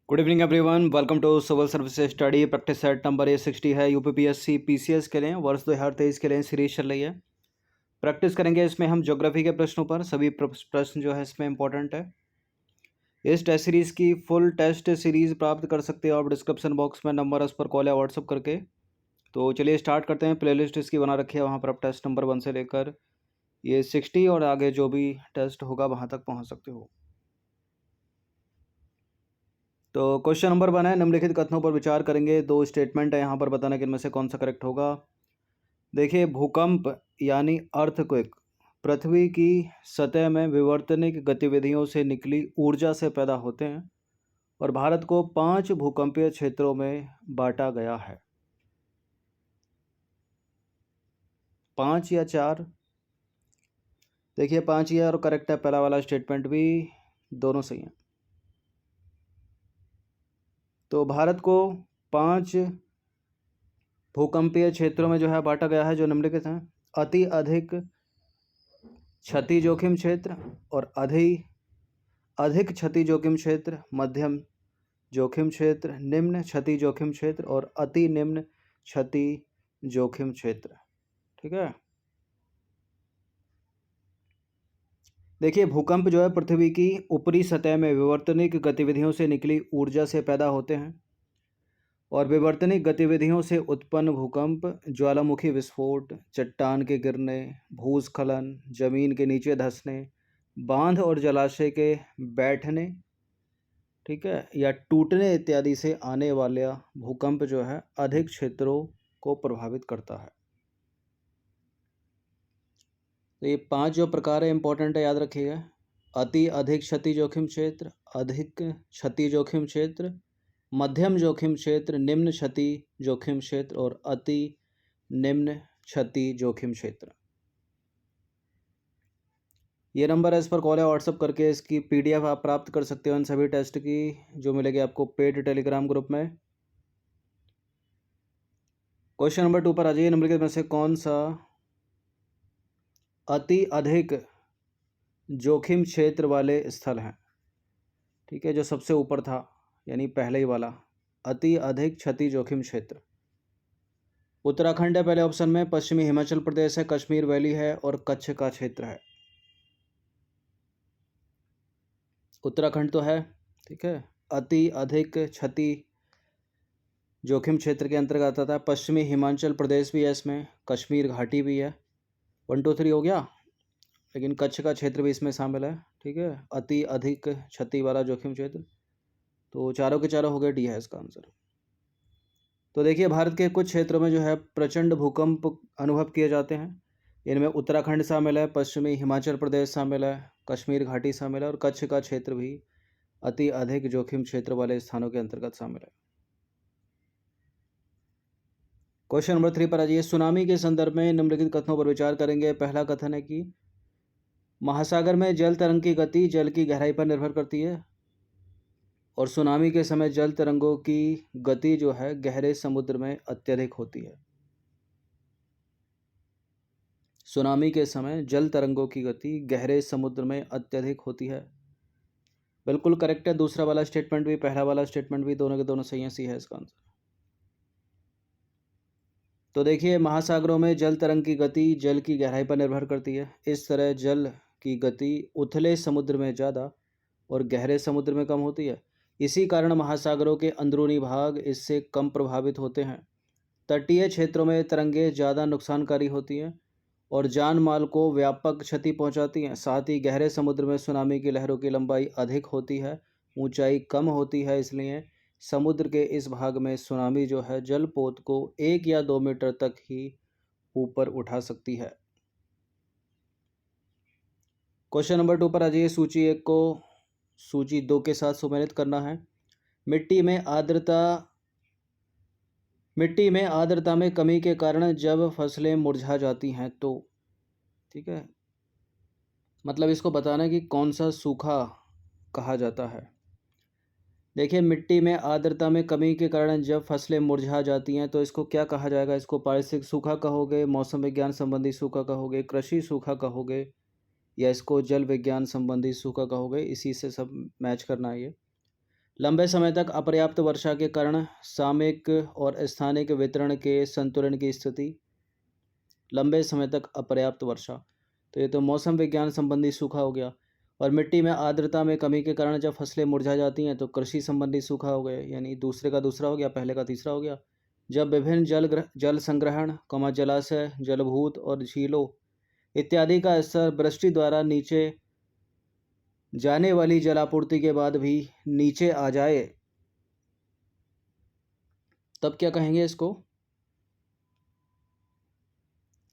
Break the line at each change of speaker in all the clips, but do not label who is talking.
Good evening everyone, welcome to civil services study practice set number A60 है। UPPSC PCS के लिए वर्ष 2023 के लिए सीरीज चल रही है। प्रैक्टिस करेंगे इसमें हम ज्योग्राफी के प्रश्नों पर। सभी प्रश्न जो है इसमें इंपॉर्टेंट है। इस टेस्ट सीरीज की फुल टेस्ट सीरीज प्राप्त कर सकते हो आप डिस्क्रिप्शन बॉक्स में नंबर उस पर कॉल या व्हाट्सअप करके। तो चलिए स्टार्ट करते हैं। प्लेलिस्ट इसकी बना रखी है, वहाँ पर आप टेस्ट नंबर 1 से लेकर ये 60 और आगे जो भी टेस्ट होगा वहाँ तक पहुँच सकते हो। तो क्वेश्चन नंबर 1 है, निम्नलिखित कथनों पर विचार करेंगे। 2 स्टेटमेंट है यहाँ पर, बताना कि इनमें से कौन सा करेक्ट होगा। देखिए, भूकंप यानी अर्थक्वेक पृथ्वी की सतह में विवर्तनिक गतिविधियों से निकली ऊर्जा से पैदा होते हैं और भारत को 5 भूकंपीय क्षेत्रों में बांटा गया है। 5 या 4? देखिए 5 ही है और करेक्ट है। पहला वाला स्टेटमेंट भी, दोनों सही हैं। तो भारत को 5 भूकंपीय क्षेत्रों में जो है बांटा गया है, जो निम्नलिखित हैं। अति अधिक क्षति जोखिम क्षेत्र और अधिक क्षति जोखिम क्षेत्र, मध्यम जोखिम क्षेत्र, निम्न क्षति जोखिम क्षेत्र और अति निम्न क्षति जोखिम क्षेत्र। ठीक है। देखिए, भूकंप जो है पृथ्वी की ऊपरी सतह में विवर्तनिक गतिविधियों से निकली ऊर्जा से पैदा होते हैं और विवर्तनिक गतिविधियों से उत्पन्न भूकंप ज्वालामुखी विस्फोट, चट्टान के गिरने, भूस्खलन, जमीन के नीचे धंसने, बांध और जलाशय के बैठने, ठीक है, या टूटने इत्यादि से आने वाला भूकंप जो है अधिक क्षेत्रों को प्रभावित करता है। तो ये 5 जो प्रकार है इंपॉर्टेंट है, याद रखिएगा। अति अधिक क्षति जोखिम क्षेत्र, अधिक क्षति जोखिम क्षेत्र, मध्यम जोखिम क्षेत्र, निम्न क्षति जोखिम क्षेत्र और अति निम्न क्षति जोखिम क्षेत्र। ये नंबर है, इस पर कॉल या व्हाट्सअप करके इसकी PDF आप प्राप्त कर सकते हो इन सभी टेस्ट की, जो मिलेगी आपको पेड टेलीग्राम ग्रुप में। क्वेश्चन नंबर 2 पर आ जाइए। निम्नलिखित में से कौन सा अति अधिक जोखिम क्षेत्र वाले स्थल हैं? ठीक है, जो सबसे ऊपर था, यानी पहले ही वाला, अति अधिक क्षति जोखिम क्षेत्र। उत्तराखंड है पहले ऑप्शन में, पश्चिमी हिमाचल प्रदेश है, कश्मीर वैली है और कच्छ का क्षेत्र है। उत्तराखंड तो है, ठीक है, अति अधिक क्षति जोखिम क्षेत्र के अंतर्गत आता है। पश्चिमी हिमाचल प्रदेश भी है इसमें, कश्मीर घाटी भी है। 1 2 3 हो गया, लेकिन कच्छ का क्षेत्र भी इसमें शामिल है। ठीक है, अति अधिक क्षति वाला जोखिम क्षेत्र। तो चारों के चारों हो गए, डी है इसका आंसर। तो देखिए, भारत के कुछ क्षेत्रों में जो है प्रचंड भूकंप अनुभव किए जाते हैं। इनमें उत्तराखंड शामिल है, पश्चिमी हिमाचल प्रदेश शामिल है, कश्मीर घाटी शामिल है और कच्छ का क्षेत्र भी अति अधिक जोखिम क्षेत्र वाले स्थानों के अंतर्गत शामिल है। क्वेश्चन नंबर 3 पर आ जाइए। सुनामी के संदर्भ में निम्नलिखित कथनों पर विचार करेंगे। पहला कथन है कि महासागर में जल तरंग की गति जल की गहराई पर निर्भर करती है और सुनामी के समय जल तरंगों की गति जो है गहरे समुद्र में अत्यधिक होती है। सुनामी के समय जल तरंगों की गति गहरे समुद्र में अत्यधिक होती है। बिल्कुल करेक्ट है। दूसरा वाला स्टेटमेंट भी, पहला वाला स्टेटमेंट भी, दोनों के दोनों सही है। सी है इसका आंसर। तो देखिए, महासागरों में जल तरंग की गति जल की गहराई पर निर्भर करती है। इस तरह जल की गति उथले समुद्र में ज़्यादा और गहरे समुद्र में कम होती है। इसी कारण महासागरों के अंदरूनी भाग इससे कम प्रभावित होते हैं। तटीय क्षेत्रों में तरंगें ज़्यादा नुकसानकारी होती हैं और जान माल को व्यापक क्षति पहुंचाती हैं। साथ ही गहरे समुद्र में सुनामी की लहरों की लंबाई अधिक होती है, ऊंचाई कम होती है, इसलिए समुद्र के इस भाग में सुनामी जो है जलपोत को 1 या 2 मीटर तक ही ऊपर उठा सकती है। क्वेश्चन नंबर 2 पर आ जाइए। सूची 1 को सूची 2 के साथ सुमेलित करना है। मिट्टी में आर्द्रता में कमी के कारण जब फसलें मुरझा जाती हैं तो, ठीक है, मतलब इसको बताना है कि कौन सा सूखा कहा जाता है। देखिए, मिट्टी में आर्द्रता में कमी के कारण जब फसलें मुरझा जाती हैं तो इसको क्या कहा जाएगा? इसको पारिस्थितिक सूखा कहोगे, मौसम विज्ञान संबंधी सूखा कहोगे, कृषि सूखा कहोगे, या इसको जल विज्ञान संबंधी सूखा कहोगे? इसी से सब मैच करना है ये। लंबे समय तक अपर्याप्त वर्षा के कारण सामयिक और स्थानिक वितरण के संतुलन की स्थिति। लंबे समय तक अपर्याप्त वर्षा, तो ये तो मौसम विज्ञान संबंधी सूखा हो गया। और मिट्टी में आर्द्रता में कमी के कारण जब फसलें मुरझा जाती हैं तो कृषि संबंधी सूखा हो गया, यानी दूसरे का दूसरा हो गया, पहले का तीसरा हो गया। जब विभिन्न जल संग्रहण, जलाशय, जलभूत और झीलों इत्यादि का स्तर वृष्टि द्वारा नीचे जाने वाली जलापूर्ति के बाद भी नीचे आ जाए, तब क्या कहेंगे इसको?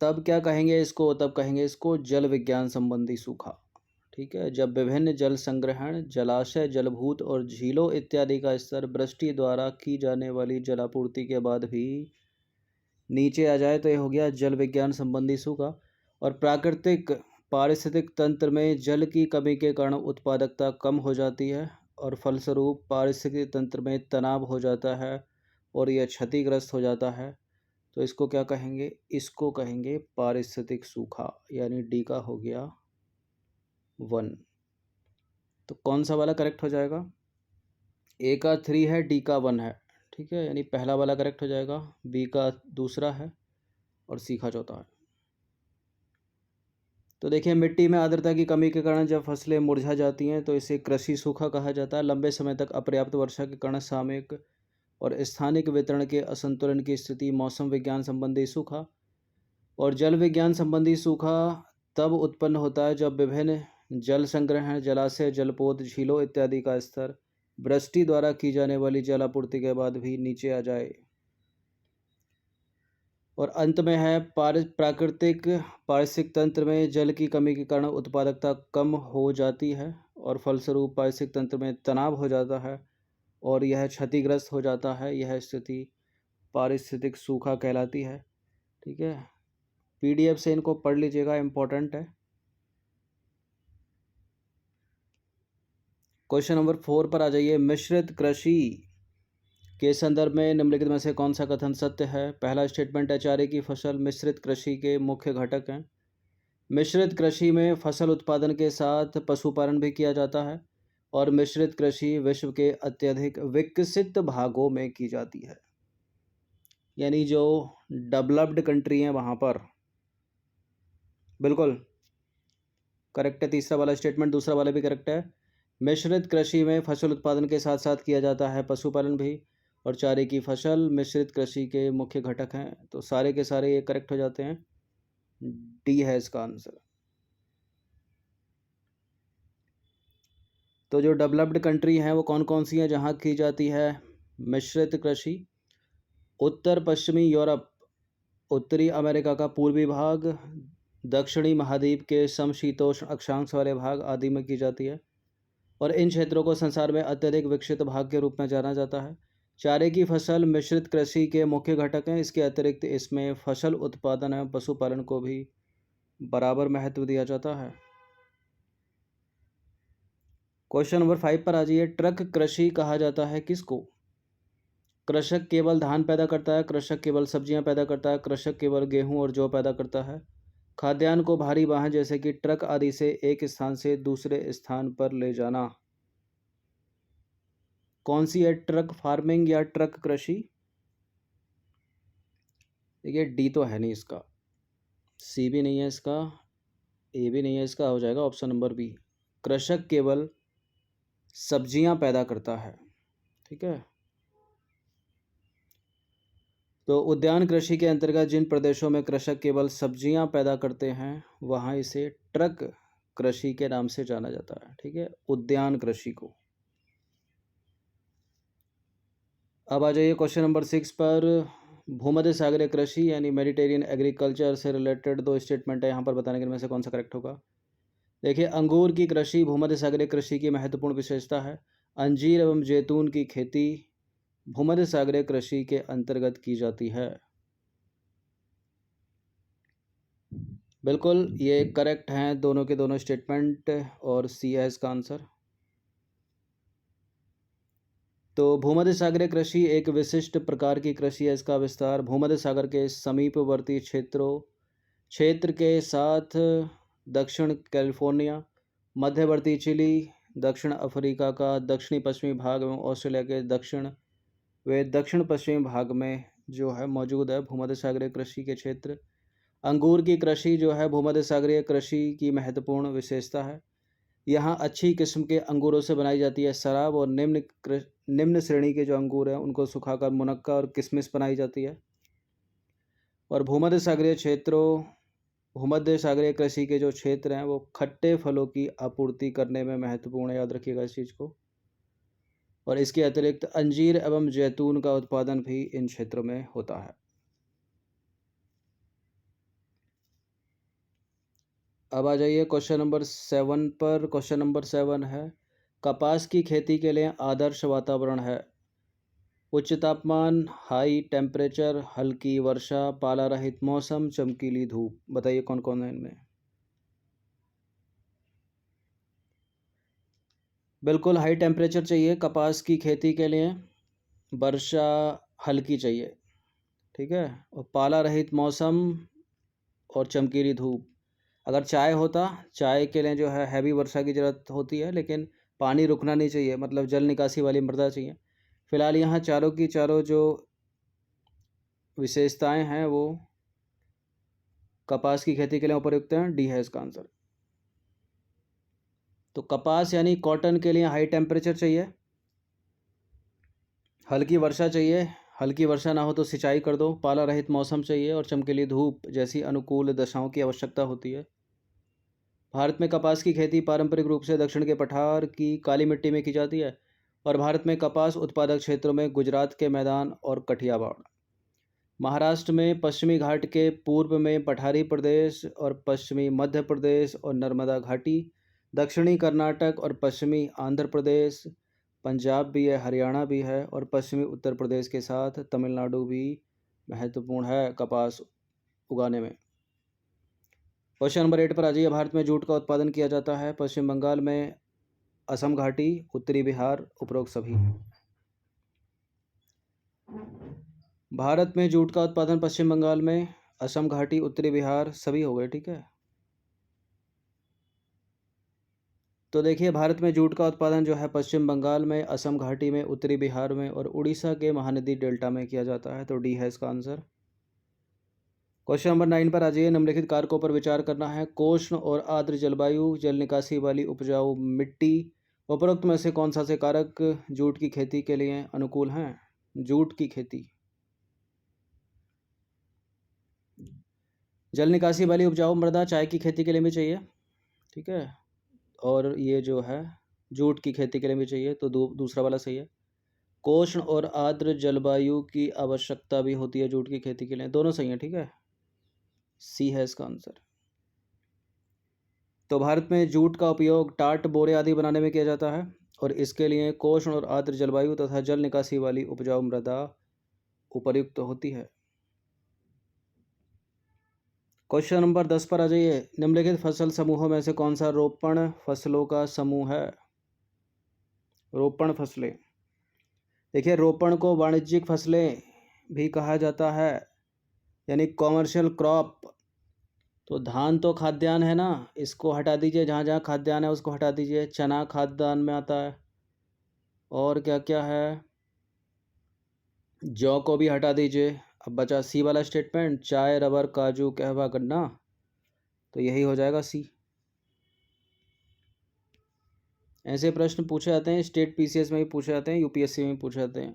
तब कहेंगे इसको जल विज्ञान संबंधी सूखा। ठीक है, जब विभिन्न जल संग्रहण, जलाशय, जलभूत और झीलों इत्यादि का स्तर वृष्टि द्वारा की जाने वाली जलापूर्ति के बाद भी नीचे आ जाए तो ये हो गया जल विज्ञान संबंधी सूखा। और प्राकृतिक पारिस्थितिक तंत्र में जल की कमी के कारण उत्पादकता कम हो जाती है और फलस्वरूप पारिस्थितिक तंत्र में तनाव हो जाता है और यह क्षतिग्रस्त हो जाता है। तो इसको क्या कहेंगे? इसको कहेंगे पारिस्थितिक सूखा, यानी डी का हो गया 1। तो कौन सा वाला करेक्ट हो जाएगा? ए का 3 है, डी का 1 है। ठीक है, यानी पहला वाला करेक्ट हो जाएगा, बी का दूसरा है और सी का चौथा है। तो देखिए, मिट्टी में आर्द्रता की कमी के कारण जब फसलें मुरझा जाती हैं तो इसे कृषि सूखा कहा जाता है। लंबे समय तक अपर्याप्त वर्षा के कारण सामयिक और स्थानिक वितरण के असंतुलन की स्थिति, मौसम विज्ञान संबंधी सूखा। और जल विज्ञान संबंधी सूखा तब उत्पन्न होता है जब विभिन्न जल संग्रहण, जलाशय, जलपोत, झीलों इत्यादि का स्तर वृष्टि द्वारा की जाने वाली जलापूर्ति के बाद भी नीचे आ जाए। और अंत में है प्राकृतिक पारिस्थितिक तंत्र में जल की कमी के कारण उत्पादकता कम हो जाती है और फलस्वरूप पारिस्थितिक तंत्र में तनाव हो जाता है और यह क्षतिग्रस्त हो जाता है। यह स्थिति पारिस्थितिक सूखा कहलाती है। ठीक है, पीडीएफ से इनको पढ़ लीजिएगा, इम्पोर्टेंट है। क्वेश्चन नंबर 4 पर आ जाइए। मिश्रित कृषि के संदर्भ में निम्नलिखित में से कौन सा कथन सत्य है? पहला स्टेटमेंट है, चारे की फसल मिश्रित कृषि के मुख्य घटक हैं। मिश्रित कृषि में फसल उत्पादन के साथ पशुपालन भी किया जाता है और मिश्रित कृषि विश्व के अत्यधिक विकसित भागों में की जाती है, यानी जो डेवलप्ड कंट्री हैं वहाँ पर। बिल्कुल करेक्ट है तीसरा वाला स्टेटमेंट, दूसरा वाला भी करेक्ट है। मिश्रित कृषि में फसल उत्पादन के साथ साथ किया जाता है पशुपालन भी, और चारे की फसल मिश्रित कृषि के मुख्य घटक हैं। तो सारे के सारे ये करेक्ट हो जाते हैं, डी है इसका आंसर। तो जो डेवलप्ड कंट्री हैं वो कौन कौन सी हैं जहाँ की जाती है मिश्रित कृषि? उत्तर पश्चिमी यूरोप, उत्तरी अमेरिका का पूर्वी भाग, दक्षिणी महाद्वीप के समशीतोष्ण अक्षांश वाले भाग आदि में की जाती है और इन क्षेत्रों को संसार में अत्यधिक विकसित भाग के रूप में जाना जाता है। चारे की फसल मिश्रित कृषि के मुख्य घटक हैं। इसके अतिरिक्त इसमें फसल उत्पादन एवं पशुपालन को भी बराबर महत्व दिया जाता है। क्वेश्चन नंबर 5 पर आ जाइए। ट्रक कृषि कहा जाता है किसको? कृषक केवल धान पैदा करता है, कृषक केवल सब्जियां पैदा करता है, कृषक केवल गेहूं और जौ पैदा करता है। खाद्यान्न को भारी वाहन जैसे कि ट्रक आदि से एक स्थान से दूसरे स्थान पर ले जाना। कौन सी है, ट्रक फार्मिंग या ट्रक कृषि? देखिए, डी तो है नहीं इसका, सी भी नहीं है इसका, ए भी नहीं है इसका, हो जाएगा ऑप्शन नंबर बी। कृषक केवल सब्जियां पैदा करता है। ठीक है, तो उद्यान कृषि के अंतर्गत जिन प्रदेशों में कृषक केवल सब्जियां पैदा करते हैं वहां इसे ट्रक कृषि के नाम से जाना जाता है। ठीक है, उद्यान कृषि को। अब आ जाइए क्वेश्चन नंबर 6 पर। भूमध्य सागरीय कृषि यानी मेडिटेरियन एग्रीकल्चर से रिलेटेड दो स्टेटमेंट है, यहाँ पर बताने के इनमें से कौन सा करेक्ट होगा? देखिए, अंगूर की कृषि भूमध्य सागरीय कृषि की महत्वपूर्ण विशेषता है। अंजीर एवं जैतून की खेती भूमध्य सागरीय कृषि के अंतर्गत की जाती है। बिल्कुल ये करेक्ट हैं दोनों के दोनों स्टेटमेंट, और सी है इसका आंसर। तो भूमध्य सागरीय कृषि एक विशिष्ट प्रकार की कृषि है। इसका विस्तार भूमध्य सागर के समीपवर्ती क्षेत्र के साथ दक्षिण कैलिफोर्निया, मध्यवर्ती चिली, दक्षिण अफ्रीका का दक्षिणी पश्चिमी भाग एवं ऑस्ट्रेलिया के दक्षिण पश्चिमी भाग में जो है मौजूद है भूमध्य सागरीय कृषि के क्षेत्र। अंगूर की कृषि जो है भूमध्य सागरीय कृषि की महत्वपूर्ण विशेषता है। यहाँ अच्छी किस्म के अंगूरों से बनाई जाती है शराब, और निम्न श्रेणी के जो अंगूर हैं उनको सुखाकर मुनक्का और किशमिश बनाई जाती है। और भूमध्य सागरीय कृषि के जो क्षेत्र हैं वो खट्टे फलों की आपूर्ति करने में महत्वपूर्ण है, याद रखिएगा इस चीज़ को। और इसके अतिरिक्त अंजीर एवं जैतून का उत्पादन भी इन क्षेत्रों में होता है। अब आ जाइए क्वेश्चन नंबर 7 पर। क्वेश्चन नंबर 7 है, कपास की खेती के लिए आदर्श वातावरण है। उच्च तापमान, हाई टेम्परेचर, हल्की वर्षा, पाला रहित मौसम, चमकीली धूप। बताइए कौन कौन है इनमें। बिल्कुल हाई टेम्परेचर चाहिए कपास की खेती के लिए, वर्षा हल्की चाहिए, ठीक है, और पाला रहित मौसम और चमकीली धूप। अगर चाय के लिए जो है हैवी वर्षा की ज़रूरत होती है, लेकिन पानी रुकना नहीं चाहिए, मतलब जल निकासी वाली मृदा चाहिए। फिलहाल यहाँ चारों जो विशेषताएं हैं वो कपास की खेती के लिए उपयुक्त हैं। डी है इसका आंसर। तो कपास यानी कॉटन के लिए हाई टेम्परेचर चाहिए, हल्की वर्षा चाहिए, हल्की वर्षा ना हो तो सिंचाई कर दो, पाला रहित मौसम चाहिए, और चमकीली धूप जैसी अनुकूल दशाओं की आवश्यकता होती है। भारत में कपास की खेती पारंपरिक रूप से दक्षिण के पठार की काली मिट्टी में की जाती है, और भारत में कपास उत्पादक क्षेत्रों में गुजरात के मैदान और कठियावाड़, महाराष्ट्र में पश्चिमी घाट के पूर्व में पठारी प्रदेश और पश्चिमी मध्य प्रदेश और नर्मदा घाटी, दक्षिणी कर्नाटक और पश्चिमी आंध्र प्रदेश, पंजाब भी है, हरियाणा भी है, और पश्चिमी उत्तर प्रदेश के साथ तमिलनाडु भी महत्वपूर्ण है कपास उगाने में। क्वेश्चन नंबर 8 पर आ जाइए। भारत में जूट का उत्पादन किया जाता है पश्चिम बंगाल में, असम घाटी, उत्तरी बिहार, उपरोक्त सभी। भारत में जूट का उत्पादन पश्चिम बंगाल में, असम घाटी, उत्तरी बिहार, सभी हो गए, ठीक है। तो देखिए भारत में जूट का उत्पादन जो है पश्चिम बंगाल में, असम घाटी में, उत्तरी बिहार में और उड़ीसा के महानदी डेल्टा में किया जाता है। तो डी है इसका आंसर। क्वेश्चन नंबर 9 पर आ जाइए। निम्नलिखित कारकों पर विचार करना है। कोष्ण और आर्द्र जलवायु, जल निकासी वाली उपजाऊ मिट्टी, उपरोक्त में से कौन सा से कारक जूट की खेती के लिए अनुकूल हैं। जूट की खेती, जल निकासी वाली उपजाऊ मृदा चाय की खेती के लिए भी चाहिए, ठीक है, और ये जो है जूट की खेती के लिए भी चाहिए, तो दूसरा वाला सही है। कोष्ण और आर्द्र जलवायु की आवश्यकता भी होती है जूट की खेती के लिए, दोनों सही है, ठीक है, सी है इसका आंसर। तो भारत में जूट का उपयोग टाट, बोरे आदि बनाने में किया जाता है, और इसके लिए कोष्ण और आर्द्र जलवायु तथा जल निकासी वाली उपजाऊ मृदा उपयुक्त होती है। क्वेश्चन नंबर 10 पर आ जाइए। निम्नलिखित फसल समूहों में से कौन सा रोपण फसलों का समूह है। रोपण फसलें, देखिए रोपण को वाणिज्यिक फसलें भी कहा जाता है, यानी कॉमर्शियल क्रॉप। तो धान तो खाद्यान्न है ना, इसको हटा दीजिए, जहाँ जहाँ खाद्यान्न है उसको हटा दीजिए। चना खाद्यान्न में आता है, और क्या क्या है, जौ को भी हटा दीजिए। अब बचा सी वाला स्टेटमेंट, चाय, रबर, काजू, कहवा, गन्ना, तो यही हो जाएगा सी। ऐसे प्रश्न पूछे जाते हैं, स्टेट पीसीएस में भी पूछे जाते हैं, यूपीएससी में भी पूछे जाते हैं।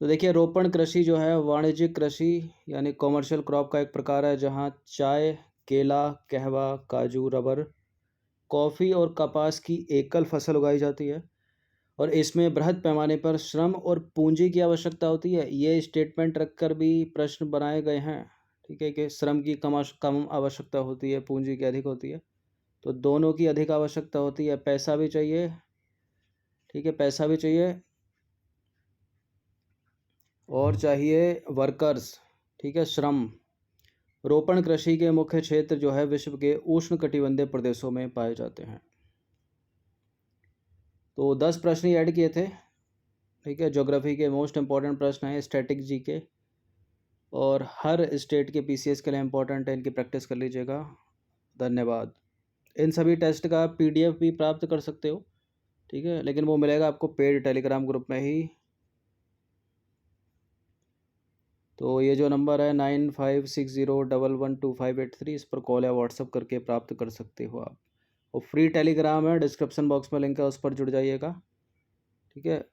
तो देखिए रोपण कृषि जो है वाणिज्यिक कृषि यानी कॉमर्शियल क्रॉप का एक प्रकार है, जहाँ चाय, केला, कहवा, काजू, रबर, कॉफ़ी और कपास की एकल फसल उगाई जाती है, और इसमें बृहद पैमाने पर श्रम और पूंजी की आवश्यकता होती है। ये स्टेटमेंट रखकर भी प्रश्न बनाए गए हैं, ठीक है, कि श्रम की कम आवश्यकता होती है, पूंजी की अधिक होती है। तो दोनों की अधिक आवश्यकता होती है, पैसा भी चाहिए, ठीक है, पैसा भी चाहिए और चाहिए वर्कर्स, ठीक है, श्रम। रोपण कृषि के मुख्य क्षेत्र जो है विश्व के उष्णकटिबंधीय प्रदेशों में पाए जाते हैं। तो 10 प्रश्न ही ऐड किए थे, ठीक है, ज्योग्राफी के मोस्ट इंपॉर्टेंट प्रश्न हैं, स्टैटिक जी के, और हर स्टेट के पीसीएस के लिए इंपॉर्टेंट है, इनकी प्रैक्टिस कर लीजिएगा। धन्यवाद। इन सभी टेस्ट का पीडीएफ भी प्राप्त कर सकते हो, ठीक है, लेकिन वो मिलेगा आपको पेड टेलीग्राम ग्रुप में ही। तो ये जो नंबर है 9560112583, इस पर कॉल या व्हाट्सअप करके प्राप्त कर सकते हो आप। और फ्री टेलीग्राम है, डिस्क्रिप्शन बॉक्स में लिंक है, उस पर जुड़ जाइएगा। ठीक है,